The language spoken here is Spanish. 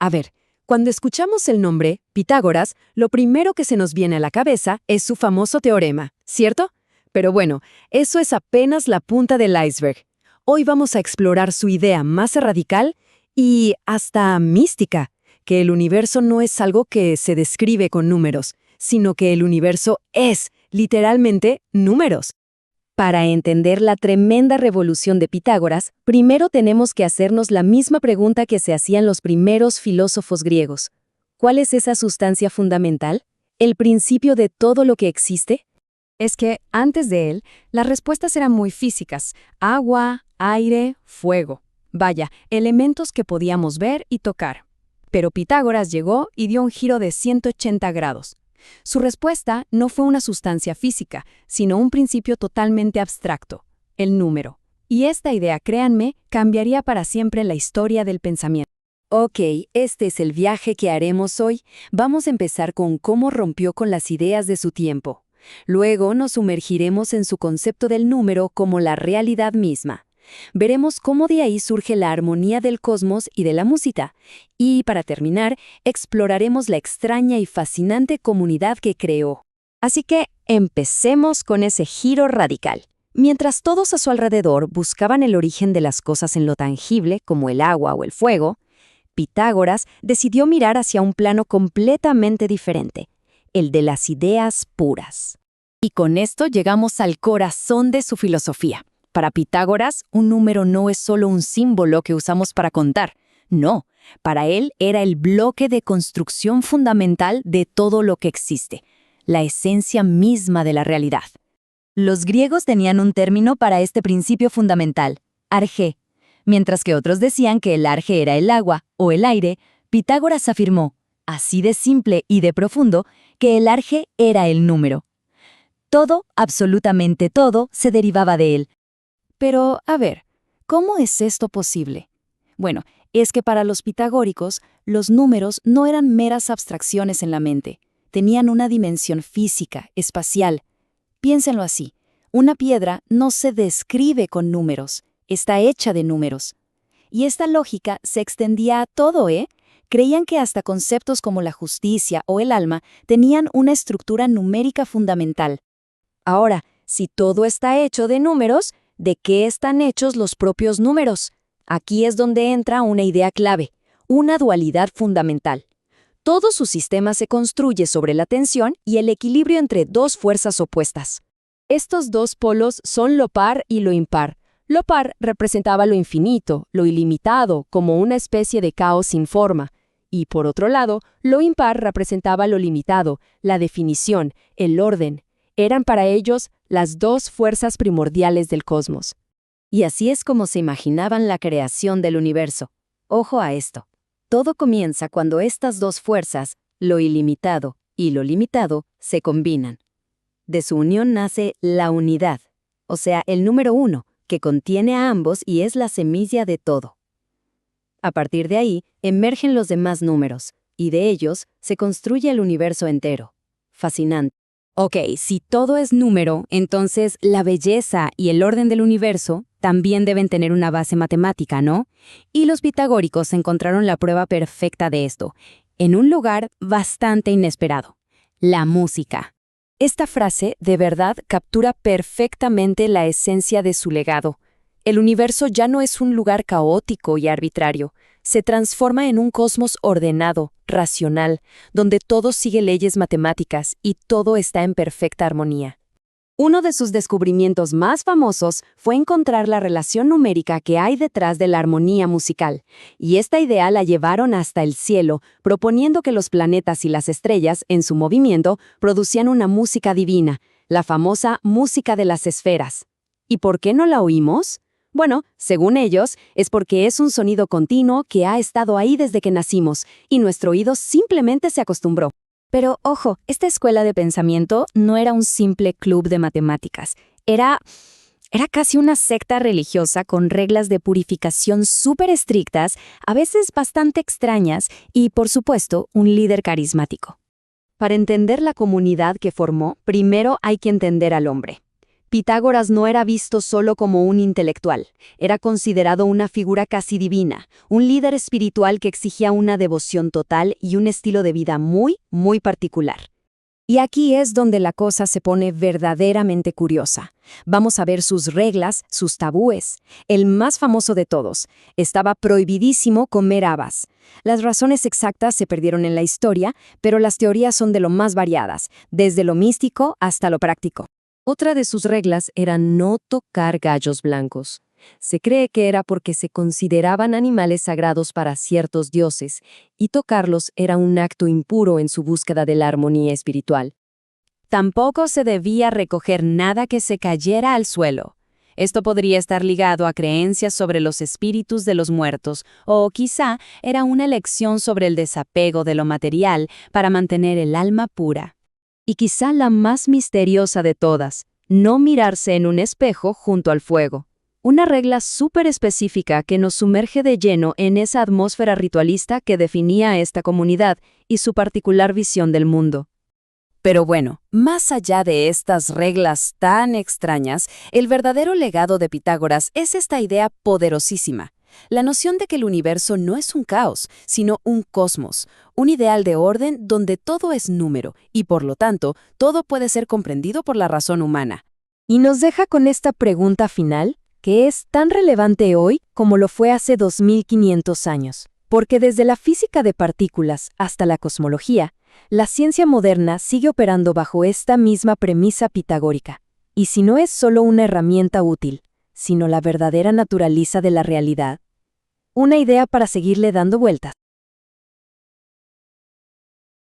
A ver, cuando escuchamos el nombre Pitágoras, lo primero que se nos viene a la cabeza es su famoso teorema, ¿cierto? Pero bueno, eso es apenas la punta del iceberg. Hoy vamos a explorar su idea más radical y hasta mística, que el universo no es algo que se describe con números, sino que el universo es, literalmente, números. Para entender la tremenda revolución de Pitágoras, primero tenemos que hacernos la misma pregunta que se hacían los primeros filósofos griegos. ¿Cuál es esa sustancia fundamental? ¿El principio de todo lo que existe? Es que, antes de él, las respuestas eran muy físicas: agua, aire, fuego. Vaya, elementos que podíamos ver y tocar. Pero Pitágoras llegó y dio un giro de 180 grados. Su respuesta no fue una sustancia física, sino un principio totalmente abstracto: el número. Y esta idea, créanme, cambiaría para siempre la historia del pensamiento. Ok, este es el viaje que haremos hoy. Vamos a empezar con cómo rompió con las ideas de su tiempo. Luego nos sumergiremos en su concepto del número como la realidad misma. Veremos cómo de ahí surge la armonía del cosmos y de la música. Y para terminar, exploraremos la extraña y fascinante comunidad que creó. Así que empecemos con ese giro radical. Mientras todos a su alrededor buscaban el origen de las cosas en lo tangible, como el agua o el fuego, Pitágoras decidió mirar hacia un plano completamente diferente: el de las ideas puras. Y con esto llegamos al corazón de su filosofía. Para Pitágoras, un número no es solo un símbolo que usamos para contar. No, para él era el bloque de construcción fundamental de todo lo que existe, la esencia misma de la realidad. Los griegos tenían un término para este principio fundamental: argé. Mientras que otros decían que el arge era el agua o el aire, Pitágoras afirmó, así de simple y de profundo, que el arge era el número. Todo, absolutamente todo, se derivaba de él. Pero, a ver, ¿cómo es esto posible? Bueno, es que para los pitagóricos, los números no eran meras abstracciones en la mente. Tenían una dimensión física, espacial. Piénsenlo así: una piedra no se describe con números, está hecha de números. Y esta lógica se extendía a todo, ¿eh? Creían que hasta conceptos como la justicia o el alma tenían una estructura numérica fundamental. Ahora, si todo está hecho de números, ¿de qué están hechos los propios números? Aquí es donde entra una idea clave, una dualidad fundamental. Todo su sistema se construye sobre la tensión y el equilibrio entre dos fuerzas opuestas. Estos dos polos son lo par y lo impar. Lo par representaba lo infinito, lo ilimitado, como una especie de caos sin forma. Y por otro lado, lo impar representaba lo limitado, la definición, el orden. Eran para ellos las dos fuerzas primordiales del cosmos. Y así es como se imaginaban la creación del universo. Ojo a esto. Todo comienza cuando estas dos fuerzas, lo ilimitado y lo limitado, se combinan. De su unión nace la unidad, o sea, el número 1, que contiene a ambos y es la semilla de todo. A partir de ahí, emergen los demás números, y de ellos se construye el universo entero. Fascinante. Ok, si todo es número, entonces la belleza y el orden del universo también deben tener una base matemática, ¿no? Y los pitagóricos encontraron la prueba perfecta de esto, en un lugar bastante inesperado: la música. Esta frase de verdad captura perfectamente la esencia de su legado. El universo ya no es un lugar caótico y arbitrario, se transforma en un cosmos ordenado, racional, donde todo sigue leyes matemáticas y todo está en perfecta armonía. Uno de sus descubrimientos más famosos fue encontrar la relación numérica que hay detrás de la armonía musical, y esta idea la llevaron hasta el cielo, proponiendo que los planetas y las estrellas, en su movimiento, producían una música divina, la famosa música de las esferas. ¿Y por qué no la oímos? Bueno, según ellos, es porque es un sonido continuo que ha estado ahí desde que nacimos, y nuestro oído simplemente se acostumbró. Pero, ojo, esta escuela de pensamiento no era un simple club de matemáticas. Era casi una secta religiosa con reglas de purificación súper estrictas, a veces bastante extrañas, y, por supuesto, un líder carismático. Para entender la comunidad que formó, primero hay que entender al hombre. Pitágoras no era visto solo como un intelectual, era considerado una figura casi divina, un líder espiritual que exigía una devoción total y un estilo de vida muy, muy particular. Y aquí es donde la cosa se pone verdaderamente curiosa. Vamos a ver sus reglas, sus tabúes. El más famoso de todos, estaba prohibidísimo comer habas. Las razones exactas se perdieron en la historia, pero las teorías son de lo más variadas, desde lo místico hasta lo práctico. Otra de sus reglas era no tocar gallos blancos. Se cree que era porque se consideraban animales sagrados para ciertos dioses, y tocarlos era un acto impuro en su búsqueda de la armonía espiritual. Tampoco se debía recoger nada que se cayera al suelo. Esto podría estar ligado a creencias sobre los espíritus de los muertos, o quizá era una lección sobre el desapego de lo material para mantener el alma pura. Y quizá la más misteriosa de todas, no mirarse en un espejo junto al fuego. Una regla súper específica que nos sumerge de lleno en esa atmósfera ritualista que definía a esta comunidad y su particular visión del mundo. Pero bueno, más allá de estas reglas tan extrañas, el verdadero legado de Pitágoras es esta idea poderosísima. La noción de que el universo no es un caos, sino un cosmos, un ideal de orden donde todo es número y, por lo tanto, todo puede ser comprendido por la razón humana. Y nos deja con esta pregunta final, que es tan relevante hoy como lo fue hace 2500 años. Porque desde la física de partículas hasta la cosmología, la ciencia moderna sigue operando bajo esta misma premisa pitagórica. Y si no es solo una herramienta útil, sino la verdadera naturaleza de la realidad, una idea para seguirle dando vueltas.